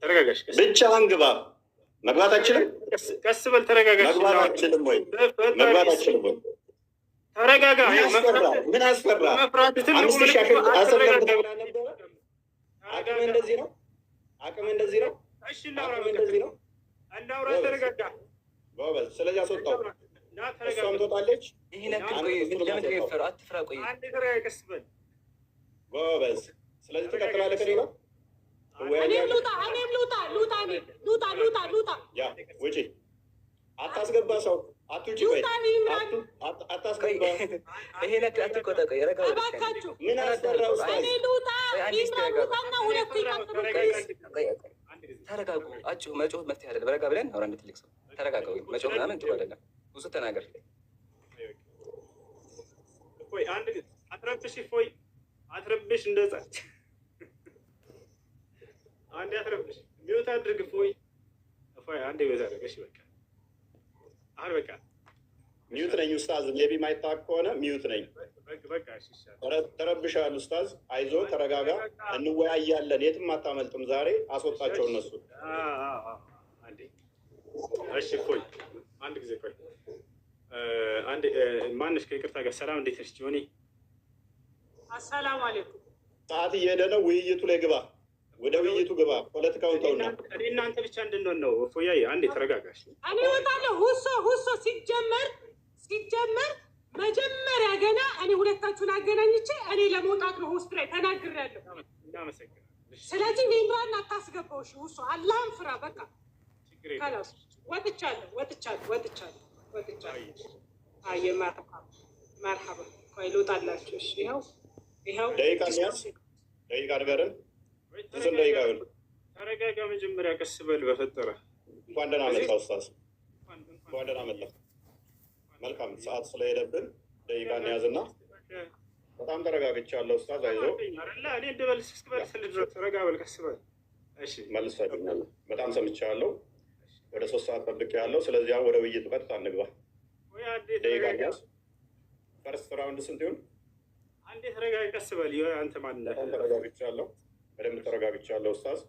ተረጋጋሽ። ብቻህን ግባ። መግባት አችልም። ቀስ በል ተረጋጋሽ። መግባት አችልም ወይ? መግባት አችልም ወይ? ተረጋጋ። ምን አስፈራ? መፍራት ትልቁ አምስት ሺህ አሰብከም ተብላ ነበረ። አቅም እንደዚህ ነው። አቅም እንደዚህ ነው። እሺ እናውራ። እንደዚህ ነው። እናውራ። ተረጋጋ ጎበዝ። ስለዚህ አስወጣው። እሷም ትወጣለች። ይሄን ያክል ቆይ። ለምን ተፈራ? አትፍራ። ቆይ አንዴ ተረጋጋ። ቀስ በል ጎበዝ። ስለዚህ ትቀጥላለህ ከኔ ጋር። እኔም ልውጣ። ያ ውጪ። አታስገባ ሰው አትውጪ። ቆይ አታስገባ። ይሄን ያክል አትቆጣ። ቆይ ረጋ በል። ምን አስፈራው? እኔ ልውጣ። ይምራና ሁለቱ ይቀጥሉ። ተረጋጉ። አጭሁ መጮህ መፍትሄ አይደለም። ረጋ ብለን አውራ። እንደ ትልቅ ሰው ተረጋጋ። መጮህ ምናምን ጥሩ አይደለም። ብዙ ተናገር። ቆይ አንድ ግን አትረብሽ። ፎይ አትረብሽ። እንደዛ አንዴ አትረብሽ። ሚውት አድርግ። ፎይ አንዴ ሚውት አድርግ። እሺ በቃ አሁን በቃ ሚውት ነኝ ኡስታዝ። ሜቢ ማይታወቅ ከሆነ ሚውት ነኝ። በቃ እሺ። ተረብሻል ኡስታዝ። አይዞ ተረጋጋ። እንወያያለን። የትም አታመልጥም። ዛሬ አስወጣቸው እነሱ። አንዴ እሺ። ፎይ አንድ ጊዜ ቆይ። አንዴ ማንሽ ከይቅርታ ጋር ሰላም፣ እንዴት ነሽ ጆኒ? አሰላሙ አለይኩም። ሰዓት እየሄደ ነው። ውይይቱ ላይ ግባ። ወደ ውይይቱ ግባ። ፖለቲካውን ተውና እኔ እናንተ ብቻ እንድንሆን ነው። ፎያዬ አንዴ ተረጋጋሽ። እኔ እወጣለሁ። ሁሶ ሲጀመር መጀመሪያ ገና እኔ ሁለታችሁን አገናኝቼ እኔ ለመውጣት ነው ሆስፒታል ተናግሬያለሁ። እናመሰግናለን። ስለዚህ ኔምራን አታስገባው። እሺ ሁሶ አላህን ፍራ። በቃ ካላስ ወጥቻለሁ። አየ መርሐባ። ቆይ ልውጣላችሁ። እሺ ይኸው ደቂቃ ንገረን። ስንት ደቂቃ ይሆን? ተረጋጋ። መጀመሪያ ቀስ በል በፈጠረ። እንኳን ደህና መጣ ኡስታዝ። እንኳን ደህና መጣ። መልካም ሰዓት ስለሄደብን ደቂቃ እንያዝና በጣም ተረጋግቻለሁ ኡስታዝ። አይዞህ። እኔ እንደበልስ እስክበልስልህ ድረስ ተረጋ በል፣ ቀስ በል። እሺ መልሳለሁ። በጣም ሰምቻለሁ። ወደ 3 ሰዓት ጠብቄያለሁ። ስለዚህ አሁን ወደ ውይይቱ ቀጥታ እንግባ። ደቂቃ እንያዝ። ፈርስት ራውንድ ስንት ይሁን? አንዴ ተረጋጋ፣ ቀስ በል። አንተ ማን ነህ? በጣም ተረጋግቻለሁ። በደንብ ተረጋግቻለሁ ኡስታዝ።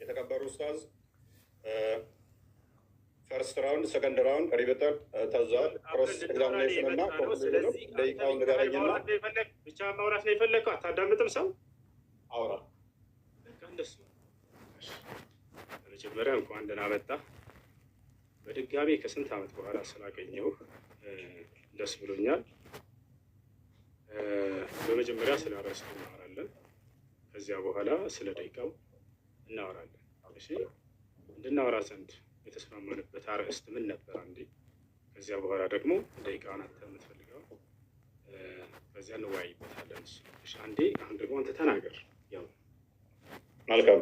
የተከበሩ ኡስታዝ፣ ፈርስት ራውንድ፣ ሰከንድ ራውንድ ሪበተር ተዛል ክሮስ ኤግዛሚኔሽን እና ኮንክሉዥን። ደቂቃውን ንገረኝና ብቻ ማውራት ነው የፈለግከው? አታዳምጥም ሰው? አውራ። እንደሱ መጀመሪያ እንኳን ደህና መጣ። በድጋሚ ከስንት ዓመት በኋላ ስላገኘሁ ደስ ብሎኛል። በመጀመሪያ ስለ ርዕሱ እናወራለን። ከዚያ በኋላ ስለ ደቂቃው እናወራለን። እሺ፣ እንድናወራ ዘንድ የተስማማንበት አርዕስት ምን ነበር? አንዴ ከዚያ በኋላ ደግሞ ደቂቃውን አንተ የምትፈልገው በዚያ እንወያይበታለን። እሺ፣ አንዴ አሁን ደግሞ አንተ ተናገር። ያው መልካም።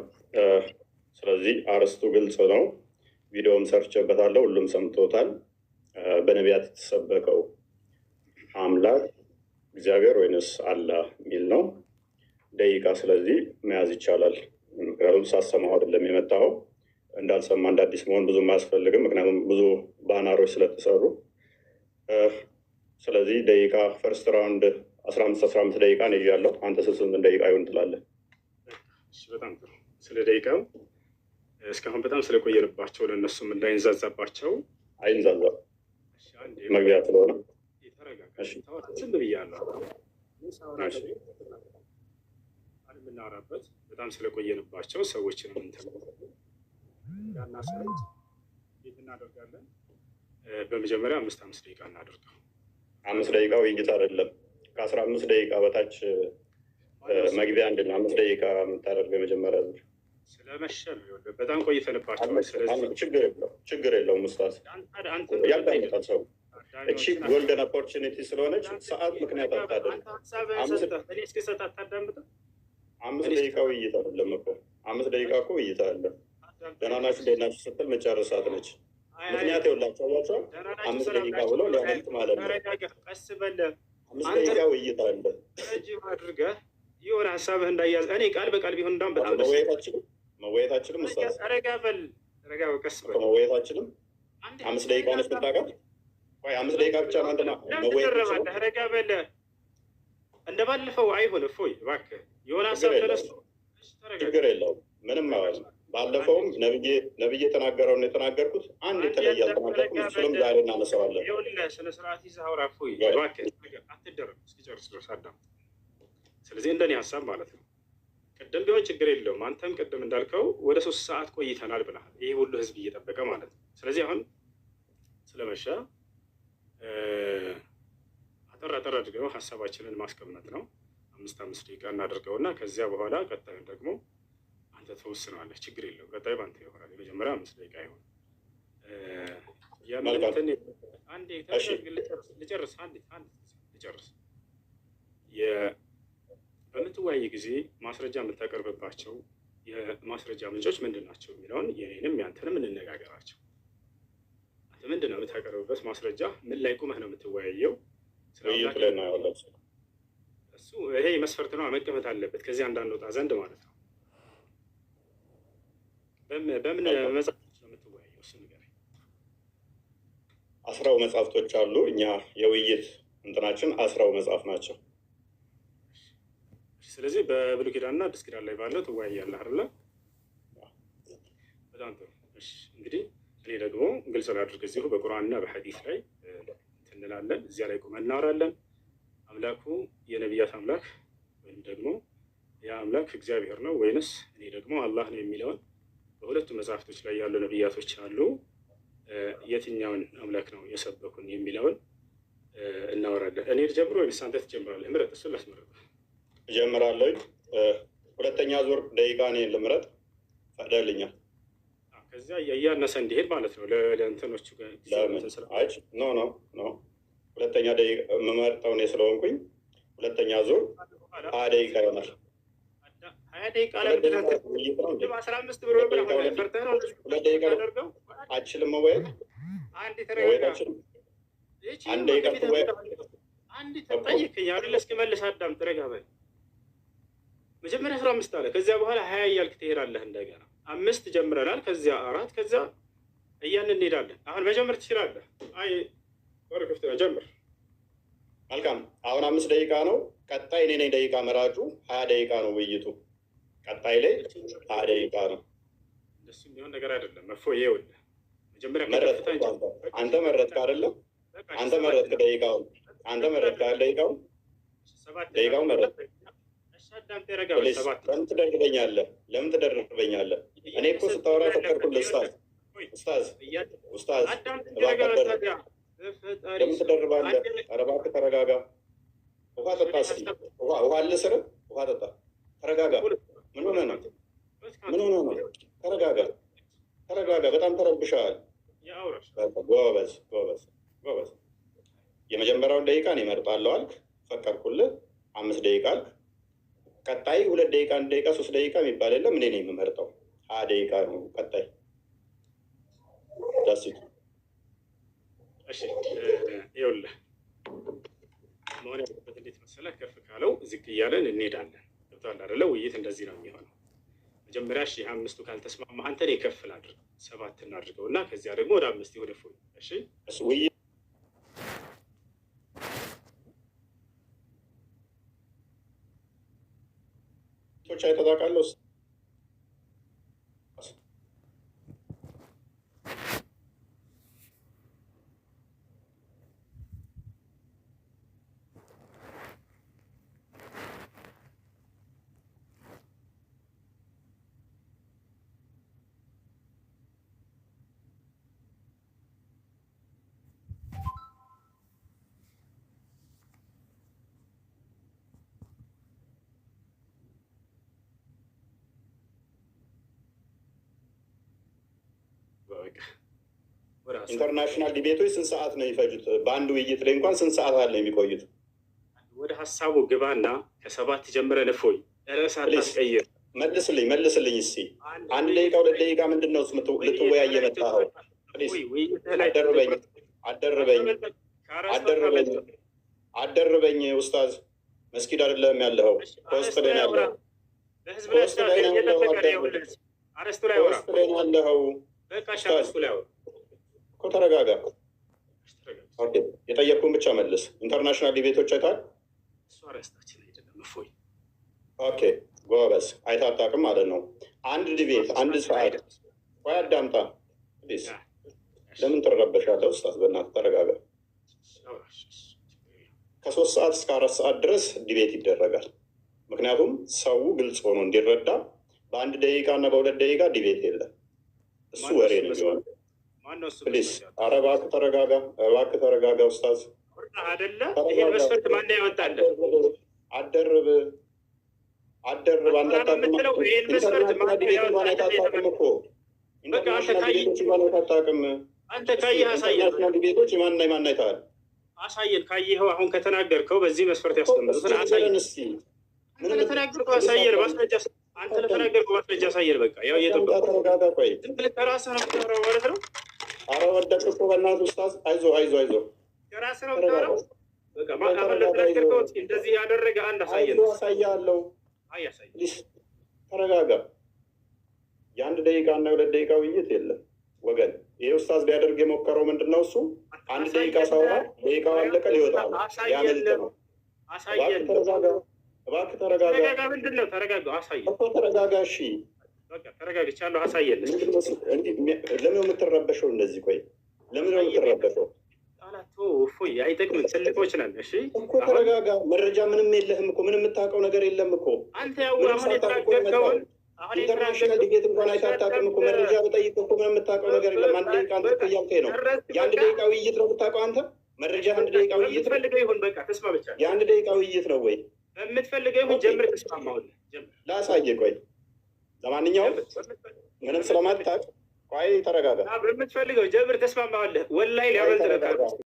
ስለዚህ አርዕስቱ ግልጽ ነው። ቪዲዮም ሰርቼበታለሁ። ሁሉም ሰምቶታል። በነቢያት የተሰበከው አምላክ እግዚአብሔር ወይንስ አላህ የሚል ነው። ደቂቃ ስለዚህ መያዝ ይቻላል። ምክንያቱም ሳሰማሁ አይደለም የመጣው። እንዳልሰማ እንደ አዲስ መሆን ብዙም አያስፈልግም። ምክንያቱም ብዙ ባናሮች ስለተሰሩ። ስለዚህ ደቂቃ ፈርስት ራውንድ 15 ደቂቃ ነው ይያለው። አንተ ስንት ደቂቃ ይሆን ትላለህ? በጣም ጥሩ። ስለ ደቂቃው እስካሁን በጣም ስለቆየንባቸው ለእነሱም እንዳይንዛዛባቸው አይንዛዛም። መግቢያ ስለሆነ ዝም ብያለሁ። የምናወራበት በጣም ስለቆየንባቸው ሰዎችንም ያናሰረት ቤት እናደርጋለን። በመጀመሪያ 5 ደቂቃ እናደርገው። 5 ደቂቃ ውይይት አይደለም። ከ15 ደቂቃ በታች መግቢያ አንድ ነው። 5 ደቂቃ የምታደርገው የመጀመሪያ ዙር ስለመሸ ነው። በጣም ቆይተንባቸዋል። ስለዚህ ችግር የለውም ኡስታዝ። ያዳምጣል ሰው። እቺ ጎልደን ኦፖርቹኒቲ ስለሆነች ሰዓት ምክንያት አታደርግ። 5 ደቂቃ ውይይት አይደለም እኮ 5 ደቂቃ እኮ ውይይት አለ። ደህና ናችሁ ደህና ናችሁ ስትል መጨረሳት ነች። ምክንያት የላቸው ያቸው 5 ደቂቃ ብሎ ሊያመልጥ ማለት ነው። ቀስ በል 5 ደቂቃ ውይይት አለ። ረጅም አድርገህ የሆነ ሀሳብህ እንዳያዝ እኔ ቃል በቃል ቢሆን እንዳውም በጣም መወያየታችንም ኡስታዝ ረጋ በል ቀስ በል መወያየታችንም 5 ደቂቃ ነች ብታውቃት። ወይ 5 ደቂቃ ብቻ ነው አንተና መወያየት ረጋ በል እንደባለፈው አይሆን። እፎይ እባክህ የሆነ ሀሳብ ተነስቶ ችግር የለውም ምንም ማለት ነው። ባለፈውም ነብዬ የተናገረውን የተናገርኩት አንድ የተለየ አልተናገርኩም። እሱንም ዛሬ እናነሳዋለን። ስነ ስርዓት ይዘህ አውራ እፎይ፣ አትደረግ እስኪጨርስ ድረስ አዳም። ስለዚህ እንደኔ ሀሳብ ማለት ነው ቅድም ቢሆን ችግር የለውም። አንተም ቅድም እንዳልከው ወደ 3 ሰዓት ቆይተናል ብለሃል። ይሄ ሁሉ ህዝብ እየጠበቀ ማለት ነው። ስለዚህ አሁን ስለመሻ አጠር አድርገው ሀሳባችንን ማስቀመጥ ነው። 5 ደቂቃ እናደርገውና ከዚያ በኋላ ቀጣዩን ደግሞ አንተ ተወስናለህ። ችግር የለውም። ቀጣዩ በአንተ ይሆናል። የመጀመሪያ 5 ደቂቃ ይሆን ልጨርስ። በምትወያይ ጊዜ ማስረጃ የምታቀርብባቸው የማስረጃ ምንጮች ምንድን ናቸው የሚለውን የኔንም ያንተንም እንነጋገራቸው። አንተ ምንድን ነው የምታቀርብበት ማስረጃ? ምን ላይ ቁመህ ነው የምትወያየው? እሱ ይሄ መስፈርት ነው፣ መቀመጥ አለበት። ከዚህ እንዳንወጣ ዘንድ ማለት ነው። በምን መጽሐፍቶች ነው የምትወያየው? እሱ ንገረኝ። 10 መጽሐፍቶች አሉ። እኛ የውይይት እንትናችን 10 መጽሐፍ ናቸው። ስለዚህ በብሉይ ኪዳንና አዲስ ኪዳን ላይ ባለው ትወያያለህ አይደለ? በጣም ጥሩ። እሺ እንግዲህ እኔ ደግሞ ግልጽ ላድርግ። እዚሁ በቁርአንና በሐዲስ ላይ እንላለን። እዚያ ላይ ቁመን እናወራለን። አምላኩ የነቢያት አምላክ ወይም ደግሞ ያ አምላክ እግዚአብሔር ነው ወይንስ እኔ ደግሞ አላህ ነው የሚለውን በሁለቱ መጽሐፍቶች ላይ ያሉ ነቢያቶች አሉ። የትኛውን አምላክ ነው የሰበኩን የሚለውን እናወራለን። እኔ ልጀምር ወይንስ አንተ ትጀምራለህ? ምረጥ። እሱን ላስመረጥ እጀምራለሁ። 2ኛ ዙር ደቂቃ እኔን ልምረጥ። ፈቅደልኛል። ከዚያ እያነሰ እንዲሄድ ማለት ነው። ለእንትኖቹ ኖ 2ኛ ደቂቃ የምመርጠው እኔ ስለሆንኩኝ 2ኛ ዙር 20 ደቂቃ ይሆናል። 20 ደቂቃ ላይ 15 ብር አችልም መወያየት አንድ ደቂቃ አንድ ተጠይቀኝ አይደል? እስኪመልስ አዳም ረጋ በል። መጀመሪያ 15 አለ። ከዚያ በኋላ 20 እያልክ ትሄዳለህ። እንደገና 5 ጀምረናል። ከዚያ 4 ከዚያ እያልን እንሄዳለን። አሁን መጀመር ትችላለህ። አይ ወር ክፍት ነው። ጀምር። መልካም። አሁን 5 ደቂቃ ነው። ቀጣይ እኔ ነኝ ደቂቃ መራጩ። 20 ደቂቃ ነው ውይይቱ። ቀጣይ ላይ 20 ደቂቃ ነው። እንደሱ የሚሆን ነገር አይደለም። እፎይ ይኸውልህ፣ መጀመሪያ አንተ መረጥክ አይደለም? አንተ መረጥክ ደቂቃውን። አንተ መረጥክ ደቂቃውን። ደቂቃውን መረጥክ። ለምን ትደርበኛለህ? ለምን ትደርበኛለህ? እኔ እኮ ስታወራ ፈቀድኩልህ። ኡስታዝ ለምን ትደርባለህ? ኧረ እባክህ ተረጋጋ። ውሃ ጠጣ እስኪ። ውሃ ልስርህ? ውሃ ጠጣ። ተረጋጋ። ምን ሆነህ ነው? ተረጋጋ። በጣም ተረብሸሃል። ጎበዝ። የመጀመሪያውን ደቂቃ እኔ እመርጣለሁ አልክ፣ ፈቀድኩልህ። 5 ደቂቃ አልክ። ቀጣይ 2 ደቂቃ፣ 1 ደቂቃ፣ 3 ደቂቃ የሚባል የለም። እኔ ነኝ የምመርጠው። 20 ደቂቃ ነው ቀጣይ። ዳሲት እሺ። ይኸውልህ መሆን ያለበት እንዴት መሰለህ? ከፍ ካለው ዝቅ እያለን እንሄዳለን። ገብቶሃል አይደለ? ውይይት እንደዚህ ነው የሚሆነው። መጀመሪያ 5ቱ ካልተስማማህ አንተ እኔ ከፍ ላድርግ፣ 7 እናድርገው እና ከዚያ ደግሞ ወደ 5 ወደ ፎይ። እሺ ውይይት አይተጣቃለሁ። ኢንተርናሽናል ዲቤቶች ስንት ሰዓት ነው የሚፈጁት? በአንድ ውይይት ላይ እንኳን ስንት ሰዓት አለ የሚቆዩት? ወደ ሀሳቡ ግባና ከ7 ጀምረን እፎይ። ርዕስ አታስቀይር። መልስልኝ እስኪ። 1 ደቂቃ 2 ደቂቃ ምንድን ነው ልትወያይ የመጣኸው? አደርበኝ ኡስታዝ። መስጊድ አይደለም ያለኸው፣ ሆስት ላይ ያለኸው። እኮ ተረጋጋ። የጠየቅኩህን ብቻ መልስ። ኢንተርናሽናል ዲቤቶች አይተሃል? ኦኬ ጎበዝ። አይተህ አታውቅም ማለት ነው። አንድ ዲቤት 1 ሰዓት ወይ አዳምጣ ፕሊዝ። ለምን ትረበሻለህ? ኡስታዝ በእናትህ ተረጋጋ። ከ3 ሰዓት እስከ 4 ሰዓት ድረስ ዲቤት ይደረጋል። ምክንያቱም ሰው ግልጽ ሆኖ እንዲረዳ በ1 ደቂቃ እና በ2 ደቂቃ ዲቤት የለም። እሱ ወሬ ነው የሚሆነው። ፕሊዝ ኧረ እባክህ ተረጋጋ፣ እባክህ ተረጋጋ ኡስታዝ። አይደለ ይሄን መስፈርት ማን ያወጣል? አደርብ አንተ ታውቅም ይሄን መስፈርት ማን ያወጣል እኮ በቃ አንተ ካየህ አሳየን። ቤቶች ማን አይተሃል? አሳየን። ካየኸው አሁን ከተናገርከው በዚህ መስፈርት ያስቀምጡትን አሳየን። እስኪ ምን ለተናገርከው አሳየን። ማስረጃ አንተ ለተናገርከው ማስረጃ አሳየን። በቃ ያው እየጠበቁ ተረጋጋ። ቆይ ዝም ብለህ ከራስህ ነው የምታወራው ማለት ነው። ኧረ ወደቅህ እኮ በእናትህ ኡስታዝ። አይዞህ ከራስህ ነው የምታወራው። በቃ አሁን ለተናገርከው እንደዚህ ያደረገ አንድ አሳየን። አሳያለሁ። አሳየን። ተረጋጋ። የ1 ደቂቃ እና የ2 ደቂቃ ውይይት የለም ወገን። ይሄ ኡስታዝ ሊያደርግ የሞከረው ምንድን ነው? እሱ 1 ደቂቃ ሳውራ ደቂቃው አለቀ ሊወጣ ነው። ያመልጥ ነው። አሳየን። እባክህ ተረጋጋ። ምንድን ነው? ተረጋጋ። አሳየን እኮ ተረጋጋ። እሺ በቃ ተረጋግቻለሁ። አሳየን። ለምን ነው የምትረበሸው እንደዚህ? ቆይ ለምን ነው የምትረበሸው? ቃላቱ እፎይ አይጠቅምም። ትልቆች ነን። እሺ እኮ ተረጋጋ። መረጃ ምንም የለህም እኮ ምንም የምታውቀው ነገር የለም እኮ አንተ። ያው አሁን የተናገርከውን ኢንተርናሽናል ዲቤት እንኳን አይታጣቅም እኮ። መረጃ በጠይቅ እኮ ምንም የምታውቀው ነገር የለም። 1 ደቂቃ አንተ እኮ እያልከኝ ነው። የ1 ደቂቃ ውይይት ነው የምታውቀው አንተ። መረጃ 1 ደቂቃ ውይይት የምትፈልገው ይሁን። በቃ ተስማምቻለሁ። የ1 ደቂቃ ውይይት ነው ወይ? በምትፈልገው ይሁን። ጀምር። ተስማማሁልህ። ላሳየህ። ቆይ ለማንኛውም ምንም ስለማታውቅ ቆይ ተረጋጋ። በምትፈልገው ጀምር። ተስማማሁልህ። ወላሂ ሊያበልጥ ነው።